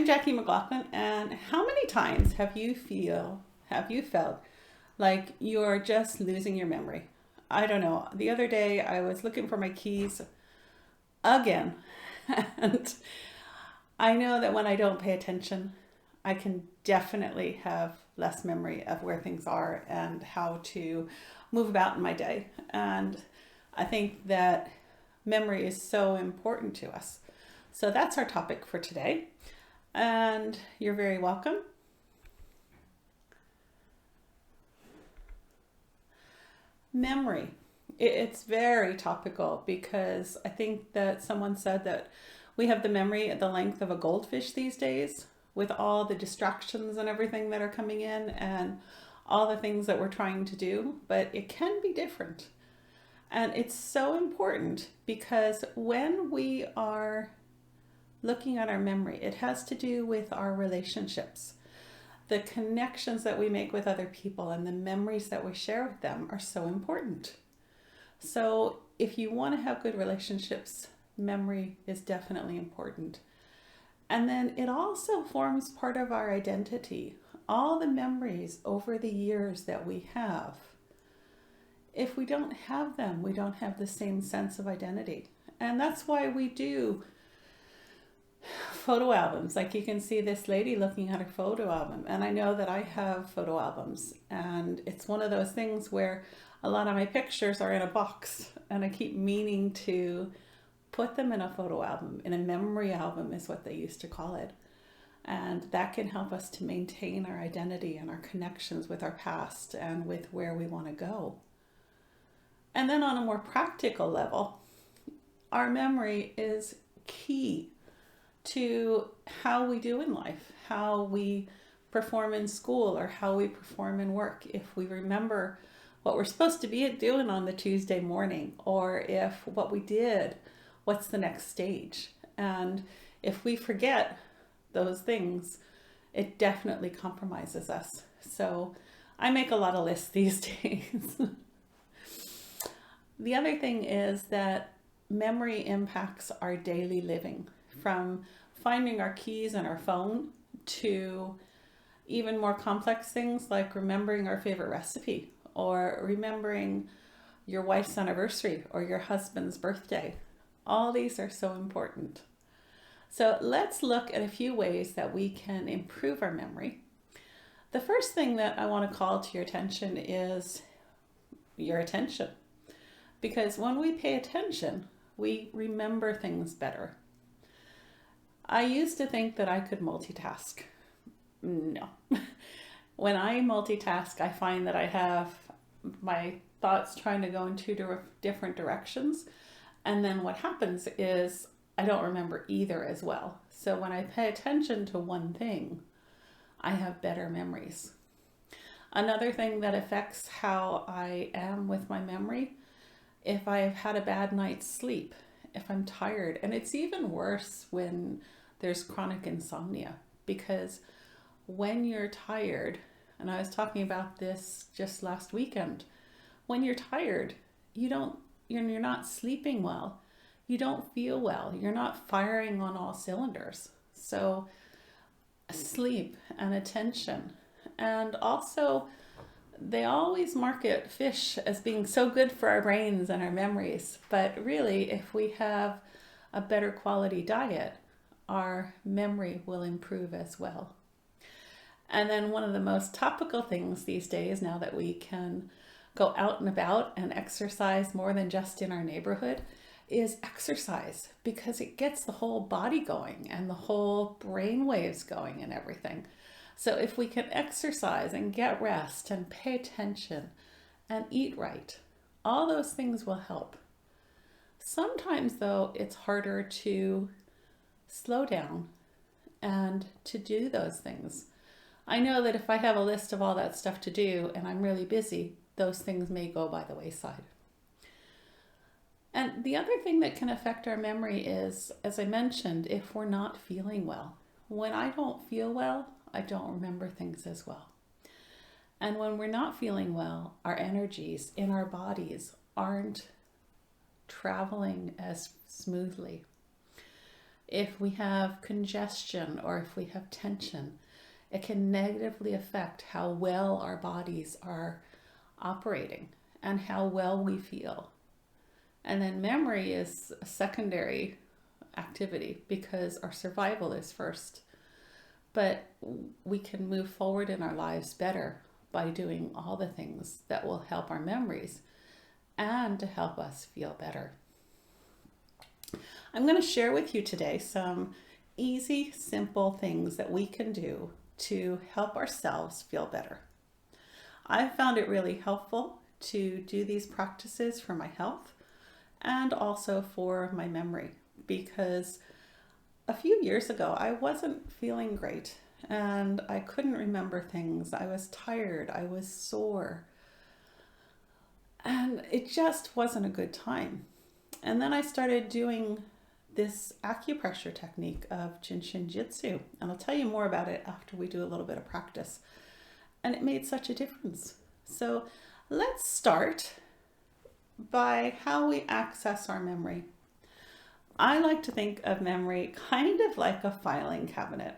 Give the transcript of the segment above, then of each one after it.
I'm Jackie McGloughlin, and how many times have you felt like you're just losing your memory? I don't know. The other day I was looking for my keys again, and I know that when I don't pay attention, I can definitely have less memory of where things are and how to move about in my day. And I think that memory is so important to us. So that's our topic for today. And you're very welcome. Memory. It's very topical because I think that someone said that we have the memory at the length of a goldfish these days, with all the distractions and everything that are coming in and all the things that we're trying to do, but it can be different. And it's so important because when we are looking at our memory, it has to do with our relationships. The connections that we make with other people and the memories that we share with them are so important. So if you want to have good relationships, memory is definitely important. And then it also forms part of our identity. All the memories over the years that we have, if we don't have them, we don't have the same sense of identity. And that's why we do photo albums. Like you can see this lady looking at her photo album, and I know that I have photo albums, and it's one of those things where a lot of my pictures are in a box, and I keep meaning to put them in a photo album, in a memory album is what they used to call it. And that can help us to maintain our identity and our connections with our past and with where we want to go. And then on a more practical level, our memory is key to how we do in life, how we perform in school or how we perform in work. If we remember what we're supposed to be doing on the Tuesday morning, or if what we did, what's the next stage? And if we forget those things, it definitely compromises us. So I make a lot of lists these days. The other thing is that memory impacts our daily living, from finding our keys on our phone to even more complex things like remembering our favorite recipe or remembering your wife's anniversary or your husband's birthday. All these are so important. So let's look at a few ways that we can improve our memory. The first thing that I want to call to your attention is your attention. Because when we pay attention, we remember things better. I used to think that I could multitask. No. When I multitask, I find that I have my thoughts trying to go in two different directions. And then what happens is I don't remember either as well. So when I pay attention to one thing, I have better memories. Another thing that affects how I am with my memory, if I've had a bad night's sleep, if I'm tired, and it's even worse when there's chronic insomnia, because when you're tired, and I was talking about this just last weekend, when you're tired, you're not sleeping well, you don't feel well, you're not firing on all cylinders. So sleep and attention, and also they always market fish as being so good for our brains and our memories, but really if we have a better quality diet, our memory will improve as well. And then one of the most topical things these days, now that we can go out and about and exercise more than just in our neighborhood, is exercise, because it gets the whole body going and the whole brain waves going and everything. So if we can exercise and get rest and pay attention and eat right, all those things will help. Sometimes though, it's harder to slow down and to do those things. I know that if I have a list of all that stuff to do and I'm really busy, those things may go by the wayside. And the other thing that can affect our memory is, as I mentioned, if we're not feeling well. When I don't feel well, I don't remember things as well. And when we're not feeling well, our energies in our bodies aren't traveling as smoothly. If we have congestion or if we have tension, it can negatively affect how well our bodies are operating and how well we feel. And then memory is a secondary activity because our survival is first. But we can move forward in our lives better by doing all the things that will help our memories and to help us feel better. I'm going to share with you today some easy, simple things that we can do to help ourselves feel better. I found it really helpful to do these practices for my health and also for my memory, because a few years ago I wasn't feeling great and I couldn't remember things. I was tired, I was sore, and it just wasn't a good time. And then I started doing this acupressure technique of Jin Shin Jyutsu, and I'll tell you more about it after we do a little bit of practice. And it made such a difference. So let's start by how we access our memory. I like to think of memory kind of like a filing cabinet.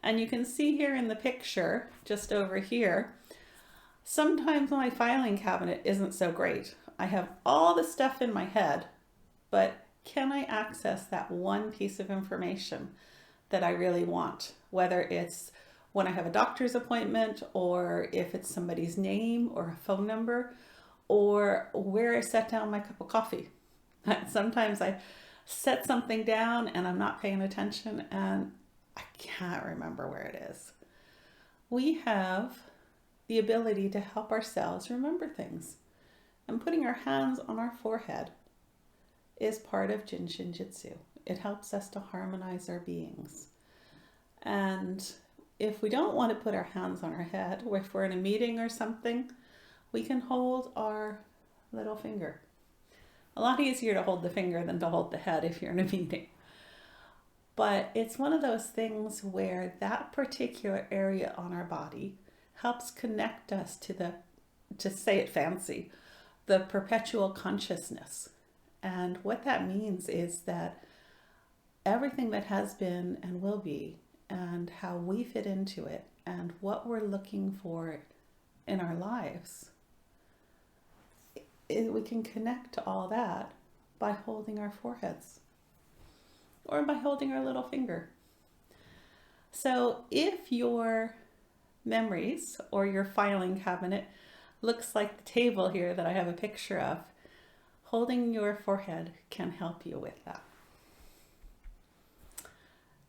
And you can see here in the picture, just over here, sometimes my filing cabinet isn't so great. I have all the stuff in my head, but can I access that one piece of information that I really want? Whether it's when I have a doctor's appointment, or if it's somebody's name or a phone number, or where I set down my cup of coffee. Sometimes I set something down and I'm not paying attention and I can't remember where it is. We have the ability to help ourselves remember things, and putting our hands on our forehead is part of Jin Shin Jyutsu. It helps us to harmonize our beings. And if we don't want to put our hands on our head, or if we're in a meeting or something, we can hold our little finger. A lot easier to hold the finger than to hold the head if you're in a meeting. But it's one of those things where that particular area on our body helps connect us to say it fancy, the perpetual consciousness. And what that means is that everything that has been and will be, and how we fit into it, and what we're looking for in our lives, we can connect to all that by holding our foreheads or by holding our little finger. So if your memories or your filing cabinet looks like the table here that I have a picture of, holding your forehead can help you with that.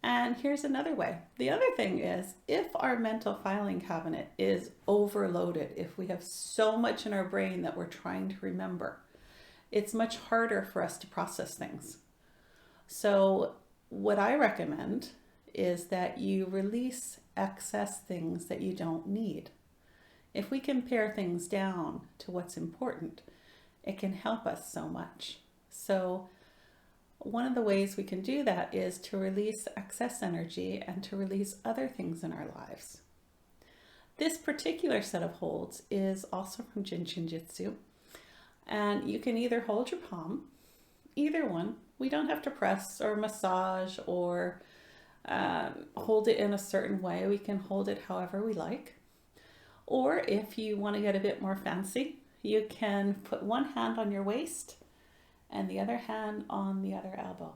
And here's another way. The other thing is, if our mental filing cabinet is overloaded, if we have so much in our brain that we're trying to remember, it's much harder for us to process things. So what I recommend is that you release excess things that you don't need. If we can pare things down to what's important, it can help us so much. So one of the ways we can do that is to release excess energy and to release other things in our lives. This particular set of holds is also from Jin Shin Jyutsu, and you can either hold your palm, either one. We don't have to press or massage or hold it in a certain way. We can hold it however we like. Or if you want to get a bit more fancy, you can put one hand on your waist and the other hand on the other elbow.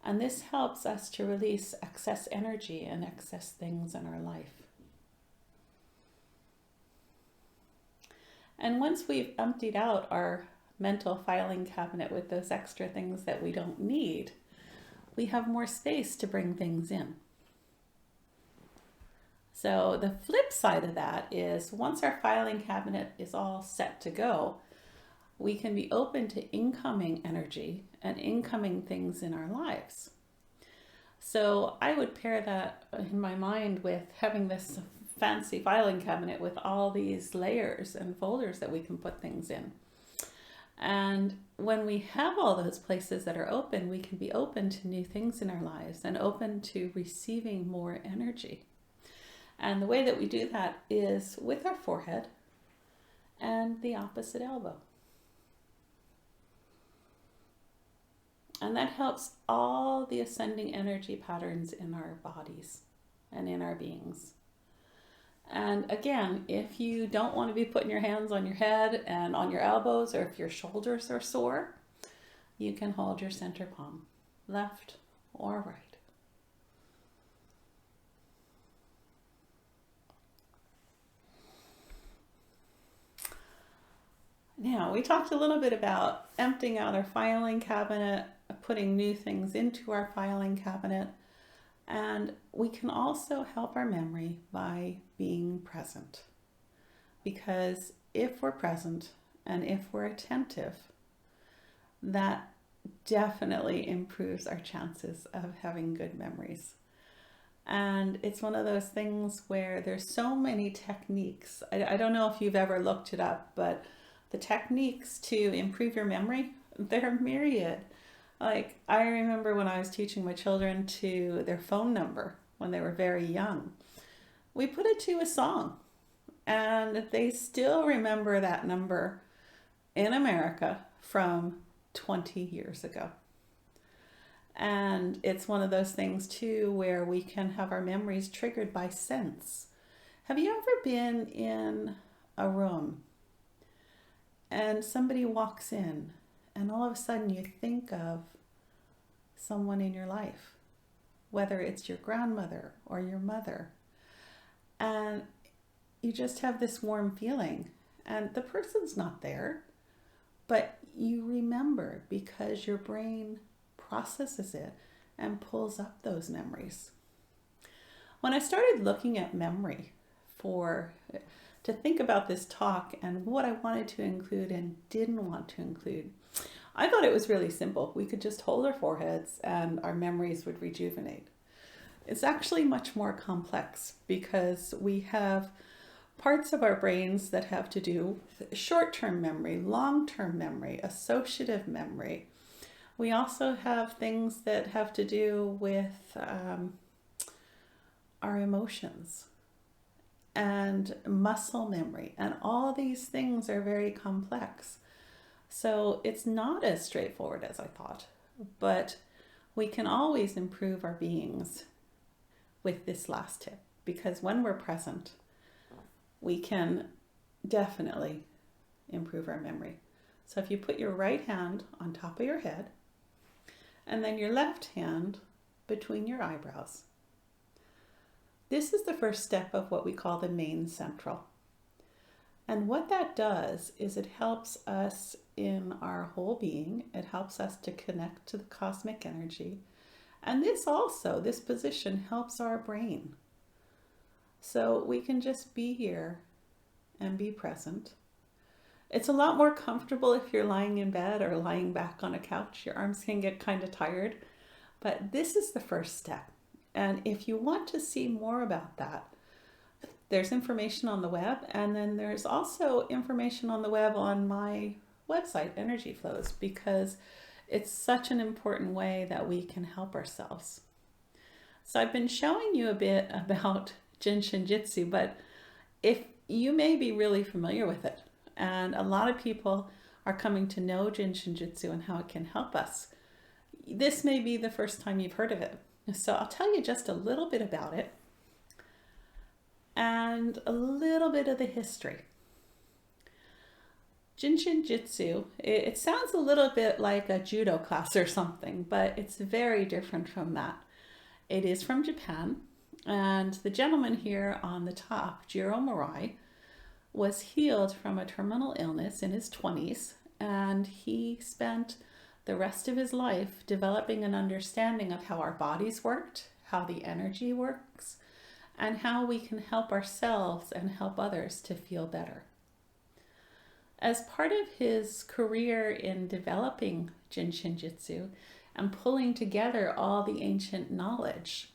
And this helps us to release excess energy and excess things in our life. And once we've emptied out our mental filing cabinet with those extra things that we don't need, we have more space to bring things in. So the flip side of that is, once our filing cabinet is all set to go, we can be open to incoming energy and incoming things in our lives. So I would pair that in my mind with having this fancy filing cabinet with all these layers and folders that we can put things in. And when we have all those places that are open, we can be open to new things in our lives and open to receiving more energy. And the way that we do that is with our forehead and the opposite elbow. And that helps all the ascending energy patterns in our bodies and in our beings. And again, if you don't want to be putting your hands on your head and on your elbows, or if your shoulders are sore, you can hold your center palm, left or right. Now, we talked a little bit about emptying out our filing cabinet, putting new things into our filing cabinet, and we can also help our memory by being present. Because if we're present and if we're attentive, that definitely improves our chances of having good memories. And it's one of those things where there's so many techniques. I don't know if you've ever looked it up, but the techniques to improve your memory, they're myriad. Like, I remember when I was teaching my children to their phone number when they were very young, we put it to a song, and they still remember that number in America from 20 years ago. And it's one of those things too where we can have our memories triggered by sense. Have you ever been in a room and somebody walks in and all of a sudden you think of someone in your life, whether it's your grandmother or your mother, and you just have this warm feeling and the person's not there, but you remember because your brain processes it and pulls up those memories. When I started looking at memory to think about this talk and what I wanted to include and didn't want to include, I thought it was really simple. We could just hold our foreheads and our memories would rejuvenate. It's actually much more complex because we have parts of our brains that have to do with short-term memory, long-term memory, associative memory. We also have things that have to do with our emotions and muscle memory, and all these things are very complex. So it's not as straightforward as I thought, but we can always improve our beings with this last tip, because when we're present, we can definitely improve our memory. So if you put your right hand on top of your head and then your left hand between your eyebrows, this is the first step of what we call the main central. And what that does is it helps us in our whole being. It helps us to connect to the cosmic energy. And this position helps our brain. So we can just be here and be present. It's a lot more comfortable if you're lying in bed or lying back on a couch. Your arms can get kind of tired, but this is the first step. And if you want to see more about that, there's information on the web, and then there's also information on the web on my website, Energy Flows, because it's such an important way that we can help ourselves. So I've been showing you a bit about Jin Shin Jyutsu, but if you may be really familiar with it, and a lot of people are coming to know Jin Shin Jyutsu and how it can help us, this may be the first time you've heard of it. So I'll tell you just a little bit about it and a little bit of the history. Jin Shin Jyutsu, it sounds a little bit like a judo class or something, but it's very different from that. It is from Japan, and the gentleman here on the top, Jiro Murai, was healed from a terminal illness in his 20s, and he spent the rest of his life developing an understanding of how our bodies worked, how the energy works, and how we can help ourselves and help others to feel better. As part of his career in developing Jin Shin Jyutsu and pulling together all the ancient knowledge,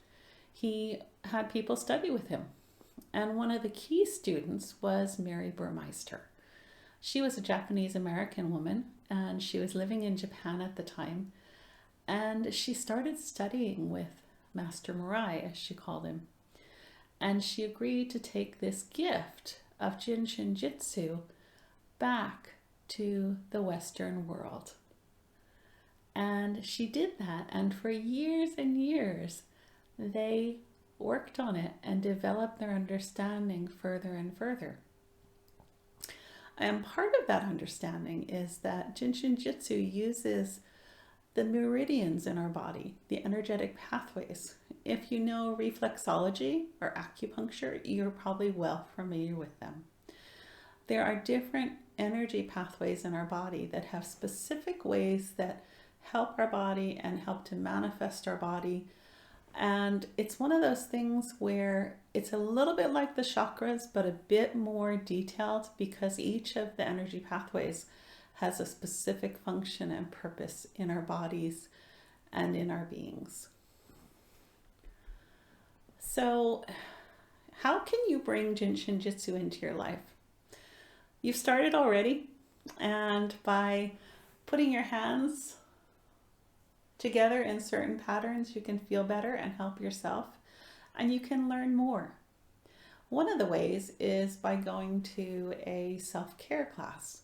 he had people study with him. And one of the key students was Mary Burmeister. She was a Japanese American woman, and she was living in Japan at the time. And she started studying with Master Murai, as she called him. And she agreed to take this gift of Jin Shin Jyutsu back to the Western world. And she did that. And for years and years, they worked on it and developed their understanding further and further. And part of that understanding is that Jin Shin Jyutsu uses the meridians in our body, the energetic pathways. If you know reflexology or acupuncture, you're probably well familiar with them. There are different energy pathways in our body that have specific ways that help our body and help to manifest our body. And it's one of those things where it's a little bit like the chakras, but a bit more detailed, because each of the energy pathways has a specific function and purpose in our bodies and in our beings. So how can you bring Jin Shin Jyutsu into your life? You've started already, and by putting your hands together in certain patterns, you can feel better and help yourself, and you can learn more. One of the ways is by going to a self-care class.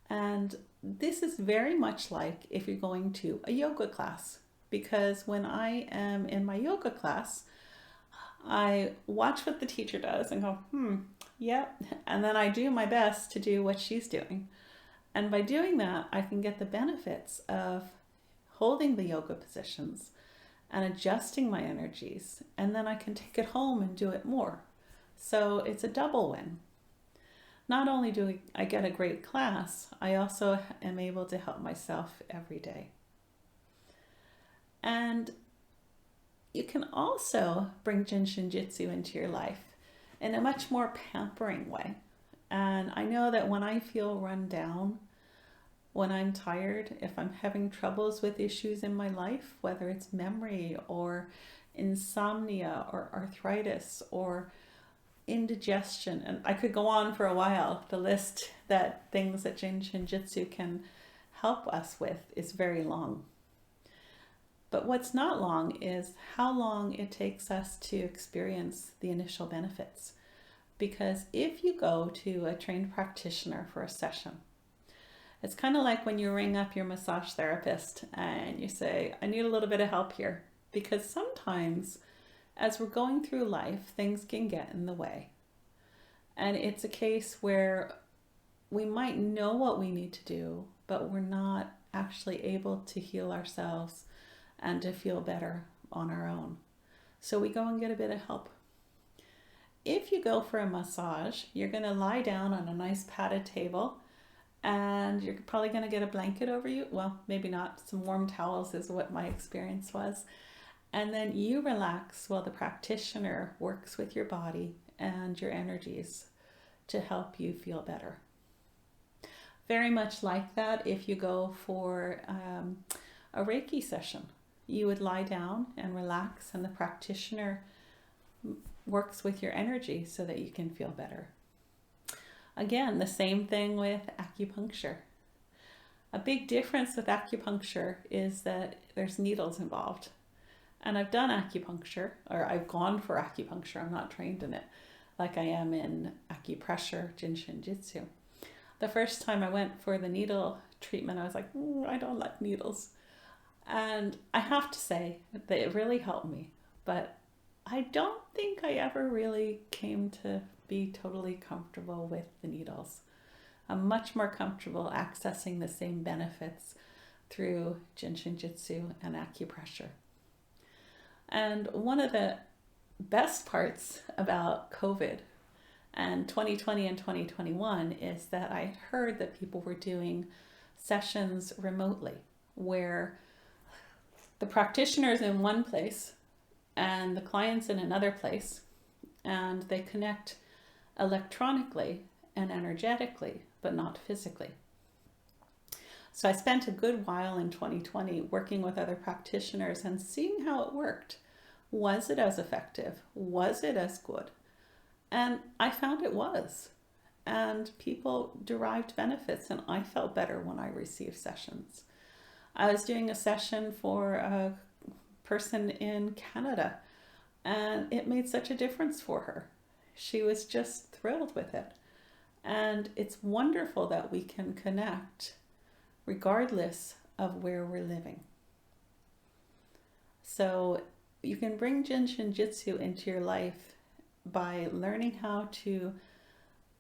And this is very much like if you're going to a yoga class, because when I am in my yoga class, I watch what the teacher does and go, yeah, and then I do my best to do what she's doing. And by doing that, I can get the benefits of holding the yoga positions and adjusting my energies, and then I can take it home and do it more. So it's a double win. Not only do I get a great class, I also am able to help myself every day. And you can also bring Jin Shin Jyutsu into your life in a much more pampering way. And I know that when I feel run down, when I'm tired, if I'm having troubles with issues in my life, whether it's memory or insomnia or arthritis or indigestion, and I could go on for a while, the list that things that Jin Shin Jyutsu can help us with is very long. But what's not long is how long it takes us to experience the initial benefits. Because if you go to a trained practitioner for a session, it's kind of like when you ring up your massage therapist and you say, I need a little bit of help here. Because sometimes as we're going through life, things can get in the way. And it's a case where we might know what we need to do, but we're not actually able to heal ourselves and to feel better on our own. So we go and get a bit of help. If you go for a massage, you're going to lie down on a nice padded table, and you're probably going to get a blanket over you. Well, maybe not. Some warm towels is what my experience was. And then you relax while the practitioner works with your body and your energies to help you feel better. Very much like that if you go for a Reiki session. You would lie down and relax, and the practitioner works with your energy so that you can feel better. Again, the same thing with acupuncture. A big difference with acupuncture is that there's needles involved. And I've done acupuncture, or I've gone for acupuncture. I'm not trained in it like I am in acupressure, Jin Shin Jyutsu. The first time I went for the needle treatment, I was like, I don't like needles. And I have to say that it really helped me. But I don't think I ever really came to be totally comfortable with the needles. I'm much more comfortable accessing the same benefits through Jin Shin Jyutsu and acupressure. And one of the best parts about COVID and 2020 and 2021 is that I heard that people were doing sessions remotely where the practitioner's in one place and the client's in another place, and they connect electronically and energetically, but not physically. So I spent a good while in 2020 working with other practitioners and seeing how it worked. Was it as effective? Was it as good? And I found it was. And people derived benefits, and I felt better when I received sessions. I was doing a session for a person in Canada, and it made such a difference for her. She was just thrilled with it. And it's wonderful that we can connect regardless of where we're living. So you can bring Jin Shin Jyutsu into your life by learning how to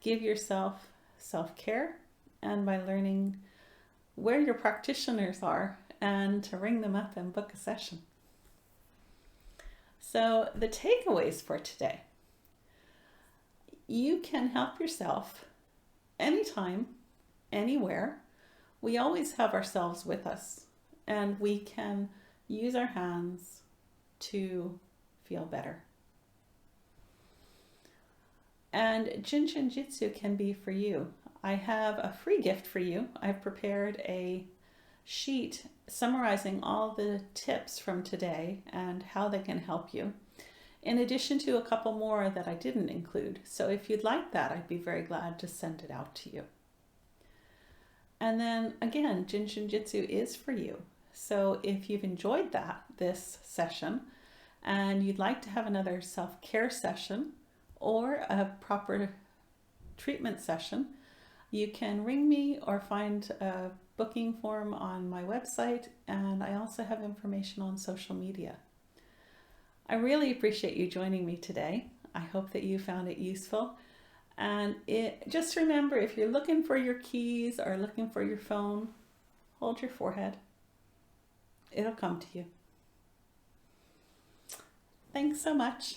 give yourself self-care, and by learning where your practitioners are and to ring them up and book a session. So the takeaways for today: you can help yourself anytime, anywhere. We always have ourselves with us, and we can use our hands to feel better. And Jin Shin Jyutsu can be for you. I have a free gift for you. I've prepared a sheet summarizing all the tips from today and how they can help you, in addition to a couple more that I didn't include. So if you'd like that, I'd be very glad to send it out to you. And then again, Jin Shin Jyutsu is for you. So if you've enjoyed this session, and you'd like to have another self-care session or a proper treatment session, you can ring me or find a booking form on my website, and I also have information on social media. I really appreciate you joining me today. I hope that you found it useful. And just remember, if you're looking for your keys or looking for your phone, hold your forehead. It'll come to you. Thanks so much.